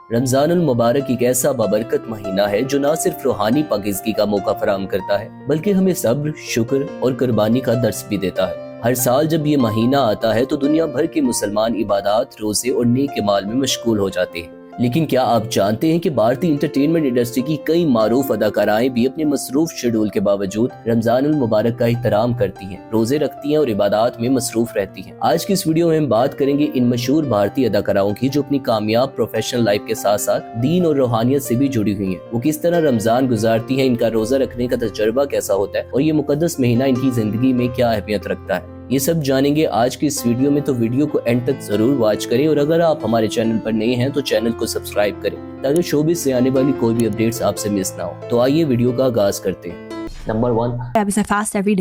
رمضان المبارک ایک ایسا بابرکت مہینہ ہے جو نہ صرف روحانی پاکیزگی کا موقع فراہم کرتا ہے بلکہ ہمیں صبر، شکر اور قربانی کا درس بھی دیتا ہے۔ ہر سال جب یہ مہینہ آتا ہے تو دنیا بھر کے مسلمان عبادات، روزے اور نیک اعمال میں مشغول ہو جاتے ہیں۔ لیکن کیا آپ جانتے ہیں کہ بھارتی انٹرٹینمنٹ انڈسٹری کی کئی معروف اداکارائیں بھی اپنے مصروف شیڈول کے باوجود رمضان المبارک کا احترام کرتی ہیں، روزے رکھتی ہیں اور عبادات میں مصروف رہتی ہیں۔ آج کی اس ویڈیو میں ہم بات کریں گے ان مشہور بھارتی اداکاراؤں کی جو اپنی کامیاب پروفیشنل لائف کے ساتھ ساتھ دین اور روحانیت سے بھی جڑی ہوئی ہیں۔ وہ کس طرح رمضان گزارتی ہیں، ان کا روزہ رکھنے کا تجربہ کیسا ہوتا ہے اور یہ مقدس مہینہ ان کی زندگی میں کیا اہمیت رکھتا ہے، یہ سب جانیں گے آج کی اس ویڈیو میں۔ تو ویڈیو کو اینڈ تک ضرور واچ کریں اور اگر آپ ہمارے چینل پر نئے ہیں تو چینل کو سبسکرائب کریں تاکہ شوبز سے آنے والی کوئی بھی اپڈیٹس آپ سے مس نہ ہو۔ تو آئیے ویڈیو کا آغاز کرتے ہیں۔ Number 1. Yeah, because I fast every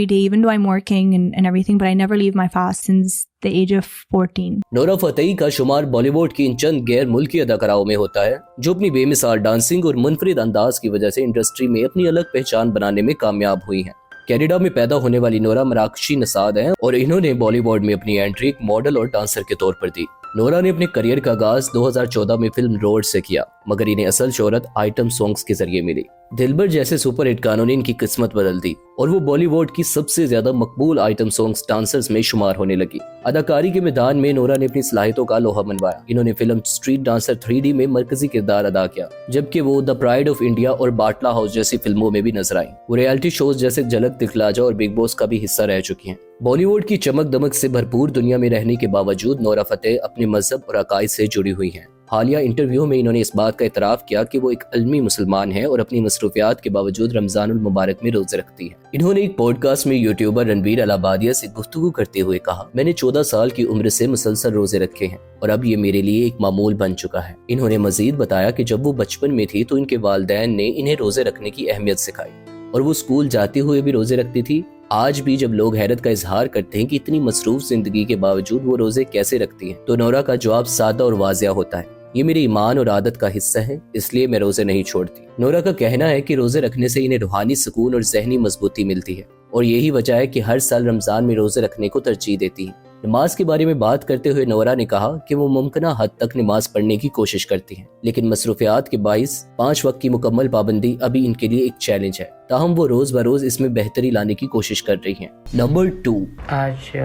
day, even though I'm working and everything, but I never leave my fast since the age of 14. نورا فتحی کا شمار بالی ووڈ کی ان چند غیر ملکی اداکاراؤں میں ہوتا ہے جو اپنی بے مثال ڈانسنگ اور منفرد انداز کی وجہ سے انڈسٹری میں اپنی الگ پہچان بنانے میں کامیاب ہوئی ہیں۔ کینیڈا میں پیدا ہونے والی نورا مراکشی نژاد ہیں اور انہوں نے بالی ووڈ میں اپنی انٹری ایک ماڈل اور ڈانسر کے طور پر دی۔ نورا نے اپنے کریئر کا آغاز 2014 میں فلم روڈ سے کیا، مگر انہیں اصل شہرت آئٹم سانگز کے ذریعے ملی۔ دلبر جیسے سپر ہٹ گانوں نے ان کی قسمت بدل دی اور وہ بالی ووڈ کی سب سے زیادہ مقبول آئٹم سانگز ڈانسرز میں شمار ہونے لگی۔ اداکاری کے میدان میں نورا نے اپنی صلاحیتوں کا لوہا منوایا۔ انہوں نے فلم اسٹریٹ ڈانسر 3D میں مرکزی کردار ادا کیا، جبکہ وہ دا پرائڈ آف انڈیا اور باٹلہ ہاؤس جیسی فلموں میں بھی نظر آئیں۔ وہ ریئلٹی شوز جیسے جھلک دکھلا جا اور بگ باس کا بھی حصہ رہ چکی ہیں۔ بالی ووڈ کی چمک دمک سے بھرپور دنیا میں رہنے کے باوجود نورا فتح اپنے مذہب اور عقائد سے جڑی ہوئی ہیں۔ حالیہ انٹرویو میں انہوں نے اس بات کا اعتراف کیا کہ وہ ایک علمی مسلمان ہیں اور اپنی مصروفیات کے باوجود رمضان المبارک میں روزے رکھتی ہیں۔ انہوں نے ایک پوڈ کاسٹ میں یوٹیوبر رنویر الہابادیہ سے گفتگو کرتے ہوئے کہا، میں نے 14 سال کی عمر سے مسلسل روزے رکھے ہیں اور اب یہ میرے لیے ایک معمول بن چکا ہے۔ انہوں نے مزید بتایا کہ جب وہ بچپن میں تھی تو ان کے والدین نے انہیں روزے رکھنے کی اہمیت سکھائی اور وہ اسکول جاتے ہوئے بھی روزے رکھتی تھی۔ آج بھی جب لوگ حیرت کا اظہار کرتے ہیں کہ اتنی مصروف زندگی کے باوجود وہ روزے کیسے رکھتی ہیں تو نورا کا جواب سادہ اور واضح ہوتا ہے، یہ میرے ایمان اور عادت کا حصہ ہے، اس لیے میں روزے نہیں چھوڑتی۔ نورا کا کہنا ہے کہ روزے رکھنے سے انہیں روحانی سکون اور ذہنی مضبوطی ملتی ہے اور یہی وجہ ہے کہ ہر سال رمضان میں روزے رکھنے کو ترجیح دیتی ہیں۔ نماز کے بارے میں بات کرتے ہوئے نورا نے کہا کہ وہ ممکنہ حد تک نماز پڑھنے کی کوشش کرتی ہیں، لیکن مصروفیات کے باعث 5 وقت کی مکمل پابندی ابھی ان کے لیے ایک چیلنج ہے، تاہم وہ روز بروز اس میں بہتری لانے کی کوشش کر رہی ہیں۔ نمبر 2. آج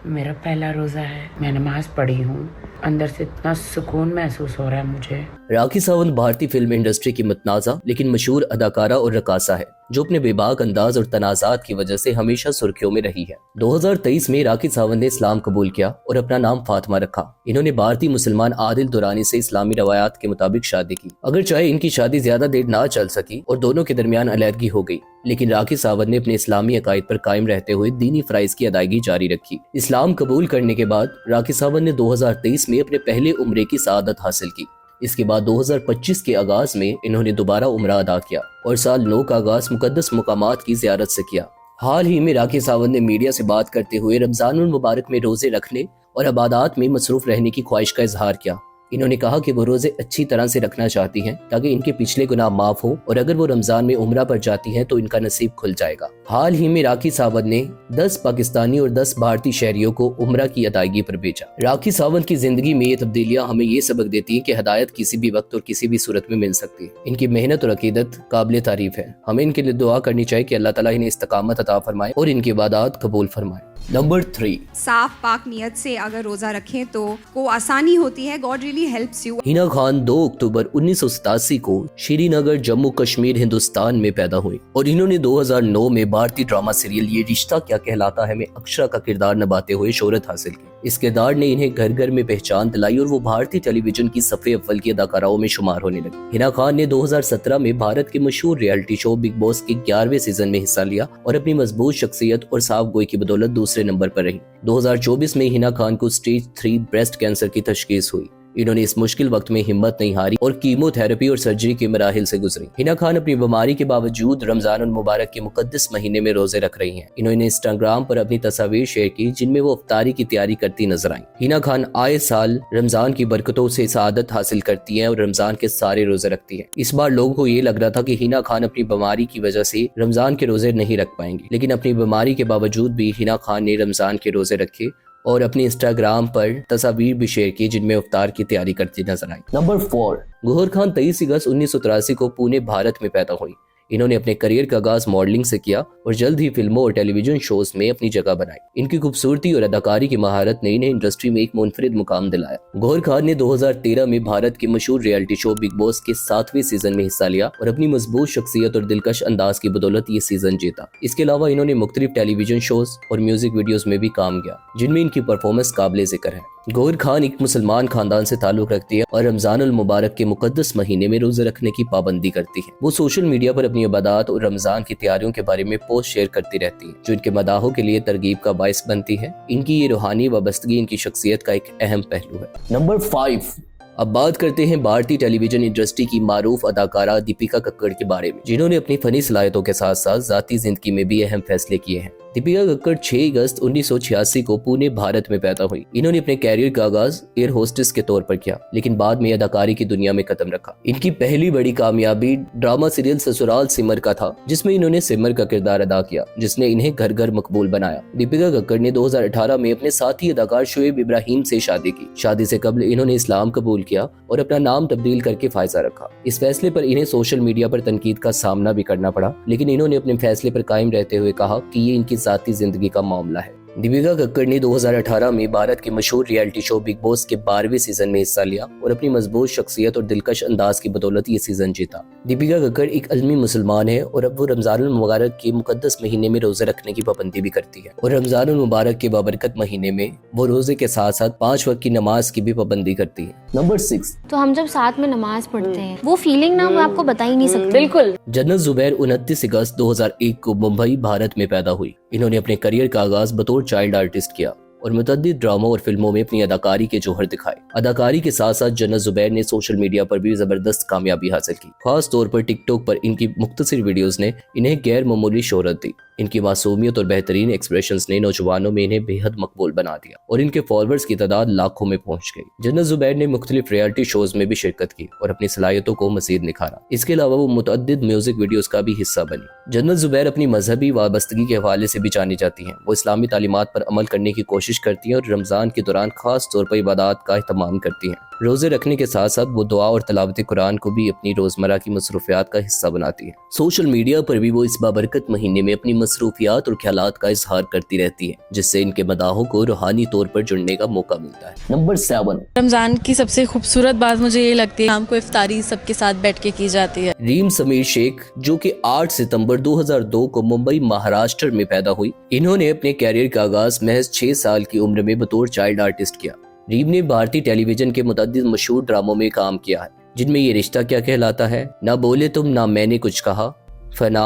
میرا پہلا روزہ ہے، میں نماز پڑھی ہوں، اندر سے اتنا سکون محسوس ہو رہا ہے مجھے۔ راکھی ساونت بھارتی فلم انڈسٹری کی متنازع لیکن مشہور اداکارہ اور رقاصہ ہے جو اپنے بے باک انداز اور تنازعات کی وجہ سے ہمیشہ سرخیوں میں رہی ہے۔ 2023 میں راکھی ساونت نے اسلام قبول کیا اور اپنا نام فاطمہ رکھا۔ انہوں نے بھارتی مسلمان عادل دورانی سے اسلامی روایات کے مطابق شادی کی۔ اگر چاہے ان کی شادی زیادہ دیر نہ چل سکی اور دونوں کے درمیان علیحدگی ہو گئی، لیکن راکھی ساونت نے اپنے اسلامی عقائد پر قائم رہتے ہوئے دینی فرائض کی ادائیگی جاری رکھی۔ اسلام قبول کرنے کے بعد راکھی ساونت نے 2023 میں اپنے پہلے عمرے کی سعادت حاصل کی۔ اس کے بعد 2025 کے آغاز میں انہوں نے دوبارہ عمرہ ادا کیا اور سال 9 کا آغاز مقدس مقامات کی زیارت سے کیا۔ حال ہی میں راکھی ساونت نے میڈیا سے بات کرتے ہوئے رمضان المبارک میں روزے رکھنے اور عبادات میں مصروف رہنے کی خواہش کا اظہار کیا۔ انہوں نے کہا کہ وہ روزے اچھی طرح سے رکھنا چاہتی ہیں تاکہ ان کے پچھلے گناہ معاف ہوں اور اگر وہ رمضان میں عمرہ پر جاتی ہیں تو ان کا نصیب کھل جائے گا۔ حال ہی میں راکھی ساونت نے 10 پاکستانی اور 10 بھارتی شہریوں کو عمرہ کی ادائیگی پر بھیجا۔ راکھی ساونت کی زندگی میں یہ تبدیلیاں ہمیں یہ سبق دیتی ہیں کہ ہدایت کسی بھی وقت اور کسی بھی صورت میں مل سکتی ہے۔ ان کی محنت اور عقیدت قابل تعریف ہے۔ ہمیں ان کے لیے دعا کرنی چاہیے کہ اللہ تعالیٰ انہیں استقامت عطا فرمائے اور ان کی عبادات قبول فرمائے۔ نمبر 3. صاف پاک نیت سے اگر روزہ رکھیں تو کو آسانی ہوتی ہے. God really helps you. ہینا خان 2 اکتوبر 1987 کو شری نگر جموں کشمیر ہندوستان میں پیدا ہوئی اور انہوں نے 2009 میں بھارتی ڈرامہ سیریل یہ رشتہ کیا کہلاتا ہے میں اکشرا کا کردار نبھاتے ہوئے شہرت حاصل کی۔ اس کردار نے انہیں گھر گھر میں پہچان دلائی اور وہ بھارتی ٹیلی ویژن کی صفحے اول کی اداکاراؤں میں شمار ہونے لگی۔ ہینا خان نے 2017 میں بھارت کے مشہور ریئلٹی شو بگ باس کے 11ویں سیزن میں حصہ لیا اور اپنی مضبوط شخصیت اور صاف گوئی کی بدولت دوسرے نمبر پر رہی۔ 2024 میں ہینا خان کو اسٹیج 3 بریسٹ کینسر کی تشخیص ہوئی۔ انہوں نے اس مشکل وقت میں ہمت نہیں ہاری اور کیمو تھراپی اور سرجری کے مراحل سے گزری۔ ہینا خان اپنی بیماری کے باوجود رمضان المبارک کے مقدس مہینے میں روزے رکھ رہی ہیں۔ انہوں نے انسٹاگرام پر اپنی تصاویر شیئر کی جن میں وہ افطاری کی تیاری کرتی نظر آئیں۔ ہینا خان آئے سال رمضان کی برکتوں سے سعادت حاصل کرتی ہیں اور رمضان کے سارے روزے رکھتی ہیں۔ اس بار لوگوں کو یہ لگ رہا تھا کہ ہینا خان اپنی بیماری کی وجہ سے رمضان کے روزے نہیں رکھ پائیں گی، لیکن اپنی بیماری کے باوجود بھی ہینا خان نے رمضان کے روزے رکھے اور اپنی انسٹاگرام پر تصاویر بھی شیئر کی جن میں افطار کی تیاری کرتی نظر آئی۔ نمبر 4، گوہر خان 23 اگست 1983 کو پونے بھارت میں پیدا ہوئی۔ انہوں نے اپنے کریئر کا آغاز ماڈلنگ سے کیا اور جلد ہی فلموں اور ٹیلی ویژن شوز میں اپنی جگہ بنائی۔ ان کی خوبصورتی اور اداکاری کی مہارت نے انہیں انڈسٹری میں ایک منفرد مقام دلایا۔ گوہر خان نے 2013 میں بھارت کے مشہور ریئلٹی شو بگ باس کے 7ویں سیزن میں حصہ لیا اور اپنی مضبوط شخصیت اور دلکش انداز کی بدولت یہ سیزن جیتا۔ اس کے علاوہ انہوں نے مختلف ٹیلی ویژن شوز اور میوزک ویڈیوز میں بھی کام کیا جن میں ان کی پرفارمنس قابل ذکر ہے۔ گوہر خان ایک مسلمان خاندان سے تعلق رکھتی ہے اور رمضان المبارک کے مقدس مہینے میں روزے رکھنے کی پابندی کرتی ہے۔ وہ سوشل میڈیا پر اپنی عبادات اور رمضان کی تیاریوں کے بارے میں پوسٹ شیئر کرتی رہتی ہیں جو ان کے مداحوں کے لیے ترغیب کا باعث بنتی ہے۔ ان کی یہ روحانی وابستگی ان کی شخصیت کا ایک اہم پہلو ہے۔ نمبر 5، اب بات کرتے ہیں بھارتی ٹیلی ویژن انڈسٹری کی معروف اداکارہ دیپیکا ککڑ کے بارے میں، جنہوں نے اپنی فنی صلاحیتوں کے ساتھ ساتھ ذاتی زندگی میں بھی اہم فیصلے کیے ہیں۔ دیپیکا ککڑ 6 اگست 1986 کو پونے بھارت میں پیدا ہوئی۔ انہوں نے اپنے کیریئر کا آغاز ایئر ہوسٹس کے طور پر کیا لیکن بعد میں اداکاری کی دنیا میں قدم رکھا۔ ان کی پہلی بڑی کامیابی ڈرامہ سیریل سسرال سمر کا تھا جس میں انہوں نے سمر کا کردار ادا کیا جس نے انہیں گھر گھر مقبول بنایا۔ دیپیکا ککڑ نے 2018 میں اپنے ساتھی اداکار شعیب ابراہیم سے شادی کی۔ شادی سے قبل انہوں نے اسلام قبول کیا اور اپنا نام تبدیل کر کے فائزہ رکھا۔ اس فیصلے پر انہیں سوشل میڈیا پر تنقید کا سامنا بھی کرنا پڑا لیکن انہوں نے اپنے فیصلے پر قائم رہتے ہوئے کہا کہ یہ ان کی ذاتی زندگی کا معاملہ ہے۔ دیپیکا ککڑ نے 2018 میں بھارت کے مشہور ریئلٹی شو بگ باس کے 12ویں سیزن میں حصہ لیا اور اپنی مضبوط شخصیت اور دلکش انداز کی بدولت یہ سیزن جیتا۔ دیپیکا ککڑ ایک عالمی مسلمان ہے اور اب وہ رمضان المبارک کے مقدس مہینے میں روزے رکھنے کی پابندی بھی کرتی ہے اور رمضان المبارک کے بابرکت مہینے میں وہ روزے کے ساتھ ساتھ 5 وقت کی نماز کی بھی پابندی کرتی ہے۔ نمبر 6، تو ہم جب ساتھ میں نماز پڑھتے ہیں وہ فیلنگ نا میں آپ کو بتا ہی نہیں سکتی۔ بالکل۔ جنت زبیر 29 اگست 2001 کو ممبئی بھارت میں پیدا ہوئی۔ انہوں نے اپنے کریئر کا آغاز بطور چائلڈ آرٹسٹ کیا اور متعدد ڈراموں اور فلموں میں اپنی اداکاری کے جوہر دکھائے۔ اداکاری کے ساتھ ساتھ جنت زبیر نے سوشل میڈیا پر بھی زبردست کامیابی حاصل کی۔ خاص طور پر ٹک ٹاک پر ان کی مختصر ویڈیوز نے انہیں غیر معمولی شہرت دی۔ ان کی معصومیت اور بہترین ایکسپریشنز نے نوجوانوں میں انہیں بے حد مقبول بنا دیا اور ان کے فالوورز کی تعداد لاکھوں میں پہنچ گئی۔ جنت زبیر نے مختلف ریئلٹی شوز میں بھی شرکت کی اور اپنی صلاحیتوں کو مزید نکھارا۔ اس کے علاوہ وہ متعدد میوزک ویڈیوز کا بھی حصہ بنی۔ جنت زبیر اپنی مذہبی وابستگی کے حوالے سے بھی جانی جاتی ہیں۔ وہ اسلامی تعلیمات پر عمل کرنے کی کوشش کرتی ہیں اور رمضان کے دوران خاص طور پر عبادات کا اہتمام کرتی ہیں۔ روزے رکھنے کے ساتھ ساتھ وہ دعا اور تلاوت قرآن کو بھی اپنی روزمرہ کی مصروفیات کا حصہ بناتی ہیں۔ سوشل میڈیا پر بھی وہ اس بابرکت مہینے میں اپنی مصروفیات اور خیالات کا اظہار کرتی رہتی ہیں جس سے ان کے مداحوں کو روحانی طور پر جڑنے کا موقع ملتا ہے۔ نمبر 7، رمضان کی سب سے خوبصورت بات مجھے یہ لگتی ہے شام کو افطاری سب کے ساتھ بیٹھ کے کی جاتی ہے۔ ریم سمیر شیخ جو کہ 8 ستمبر 2002 کو ممبئی مہاراشٹر میں پیدا ہوئی۔ انہوں نے اپنے کیریئر کا آغاز محض 6 سال کی عمر میں بطور چائلڈ آرٹسٹ کیا۔ ریم نے بھارتی ٹیلی ویژن کے متعدد مشہور ڈراموں میں کام کیا ہے جن میں یہ رشتہ کیا کہلاتا ہے، نہ بولے تم نہ میں نے کچھ کہا، فنا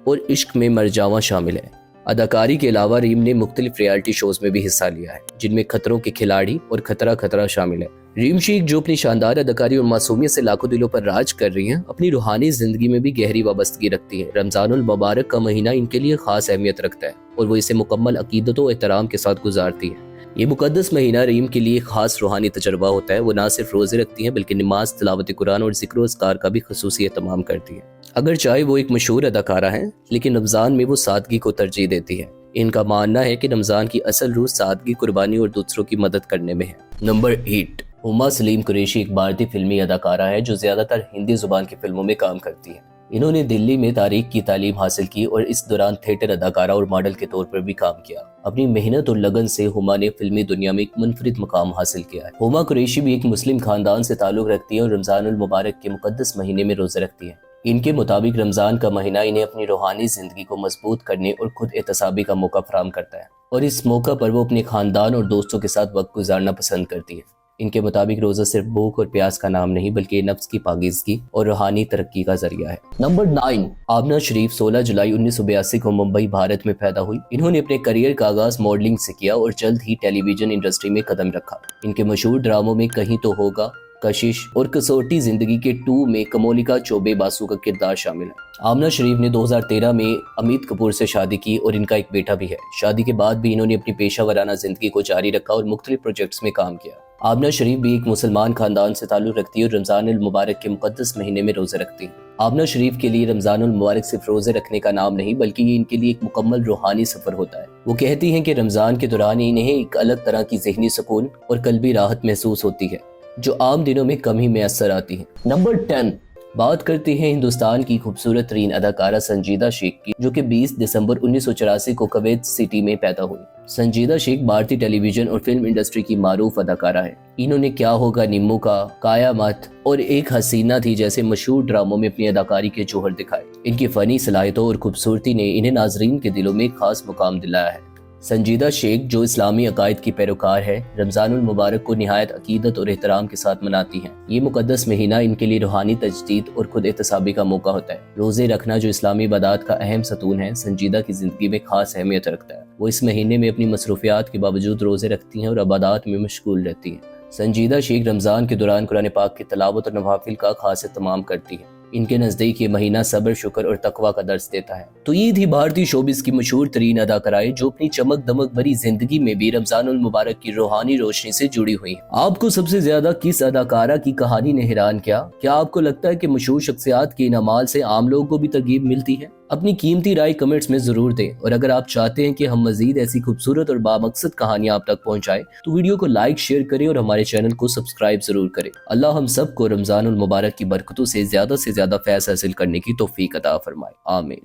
اور عشق میں مر جاواں شامل ہے۔ اداکاری کے علاوہ ریم نے مختلف ریئلٹی شوز میں بھی حصہ لیا ہے جن میں خطروں کے کھلاڑی اور خطرہ خطرہ شامل ہے۔ ریم شیخ جو اپنی شاندار اداکاری اور معصومیت سے لاکھوں دلوں پر راج کر رہی ہیں، اپنی روحانی زندگی میں بھی گہری وابستگی رکھتی ہے۔ رمضان المبارک کا مہینہ ان کے لیے خاص اہمیت رکھتا ہے اور وہ اسے مکمل عقیدت و احترام کے ساتھ گزارتی ہے۔ یہ مقدس مہینہ ریم کے لیے خاص روحانی تجربہ ہوتا ہے۔ وہ نہ صرف روزے رکھتی ہیں بلکہ نماز، تلاوت قرآن اور ذکر و اذکار کا بھی خصوصی اہتمام کرتی ہیں۔ اگر چاہے وہ ایک مشہور اداکارہ ہیں لیکن رمضان میں وہ سادگی کو ترجیح دیتی ہے۔ ان کا ماننا ہے کہ رمضان کی اصل روح سادگی، قربانی اور دوسروں کی مدد کرنے میں ہے۔ نمبر 8، ہما سلیم قریشی ایک بھارتی فلمی اداکارہ ہے جو زیادہ تر ہندی زبان کی فلموں میں کام کرتی ہے۔ انہوں نے دلی میں تاریخ کی تعلیم حاصل کی اور اس دوران تھیٹر اداکارہ اور ماڈل کے طور پر بھی کام کیا۔ اپنی محنت اور لگن سے ہما نے فلمی دنیا میں ایک منفرد مقام حاصل کیا ہے۔ ہما قریشی بھی ایک مسلم خاندان سے تعلق رکھتی ہے اور رمضان المبارک کے مقدس مہینے میں روزے رکھتی ہے۔ ان کے مطابق رمضان کا مہینہ انہیں اپنی روحانی زندگی کو مضبوط کرنے اور خود احتسابی کا موقع فراہم کرتا ہے اور اس موقع پر وہ اپنے خاندان اور دوستوں کے ساتھ وقت گزارنا پسند کرتی ہے۔ ان کے مطابق روزہ صرف بھوک اور پیاس کا نام نہیں بلکہ یہ نفس کی پاکیزگی اور روحانی ترقی کا ذریعہ ہے۔ نمبر 9، آمنہ شریف 16 جولائی 1982 کو ممبئی بھارت میں پیدا ہوئی۔ انہوں نے اپنے کریئر کا آغاز ماڈلنگ سے کیا اور جلد ہی ٹیلی ویژن انڈسٹری میں قدم رکھا۔ ان کے مشہور ڈراموں میں کہیں تو ہوگا، کشش اور کسوٹی زندگی کے 2 میں کمولکا چوبے باسو کا کردار شامل ہے۔ آمنہ شریف نے 2013 میں امیت کپور سے شادی کی اور ان کا ایک بیٹا بھی ہے۔ شادی کے بعد بھی انہوں نے اپنی پیشہ ورانہ زندگی کو جاری رکھا اور مختلف پروجیکٹس میں کام کیا۔ آمنہ شریف بھی ایک مسلمان خاندان سے تعلق رکھتی ہے اور رمضان المبارک کے مقدس مہینے میں روزے رکھتی ہیں۔ آمنہ شریف کے لیے رمضان المبارک صرف روزے رکھنے کا نام نہیں بلکہ یہ ان کے لیے ایک مکمل روحانی سفر ہوتا ہے۔ وہ کہتی ہیں کہ رمضان کے دوران انہیں ایک الگ طرح کی ذہنی سکون اور قلبی راحت محسوس ہوتی ہے جو عام دنوں میں کم ہی میسر آتی ہے۔ نمبر 10 بات کرتے ہیں ہندوستان کی خوبصورت ترین اداکارہ سنجیدہ شیخ کی، جو کہ 20 دسمبر 1984 کو کویت سٹی میں پیدا ہوئی۔ سنجیدہ شیخ بھارتی ٹیلی ویژن اور فلم انڈسٹری کی معروف اداکارہ ہے۔ انہوں نے کیا ہوگا نیمو کا، کایا مت اور ایک حسینہ تھی جیسے مشہور ڈراموں میں اپنی اداکاری کے جوہر دکھائے۔ ان کی فنی صلاحیتوں اور خوبصورتی نے انہیں ناظرین کے دلوں میں ایک خاص مقام دلایا ہے۔ سنجیدہ شیخ جو اسلامی عقائد کی پیروکار ہے، رمضان المبارک کو نہایت عقیدت اور احترام کے ساتھ مناتی ہیں۔ یہ مقدس مہینہ ان کے لیے روحانی تجدید اور خود احتسابی کا موقع ہوتا ہے۔ روزے رکھنا جو اسلامی عبادات کا اہم ستون ہے، سنجیدہ کی زندگی میں خاص اہمیت رکھتا ہے۔ وہ اس مہینے میں اپنی مصروفیات کے باوجود روزے رکھتی ہیں اور عبادات میں مشغول رہتی ہیں۔ سنجیدہ شیخ رمضان کے دوران قرآن پاک کی تلاوت اور نوافل کا خاص اہتمام کرتی ہیں۔ ان کے نزدیک یہ مہینہ صبر، شکر اور تقوی کا درس دیتا ہے۔ تو یہ تھی بھارتی شوبز کی مشہور ترین اداکارائیں جو اپنی چمک دمک بھری زندگی میں بھی رمضان المبارک کی روحانی روشنی سے جڑی ہوئی ہیں۔ آپ کو سب سے زیادہ کس اداکارہ کی کہانی نے حیران کیا؟ کیا آپ کو لگتا ہے کہ مشہور شخصیات کے ان اعمال سے عام لوگوں کو بھی ترغیب ملتی ہے؟ اپنی قیمتی رائے کمنٹس میں ضرور دیں، اور اگر آپ چاہتے ہیں کہ ہم مزید ایسی خوبصورت اور بامقصد کہانیاں آپ تک پہنچائیں تو ویڈیو کو لائک، شیئر کریں اور ہمارے چینل کو سبسکرائب ضرور کریں۔ اللہ ہم سب کو رمضان المبارک کی برکتوں سے زیادہ فیض حاصل کرنے کی توفیق عطا فرمائے، آمین۔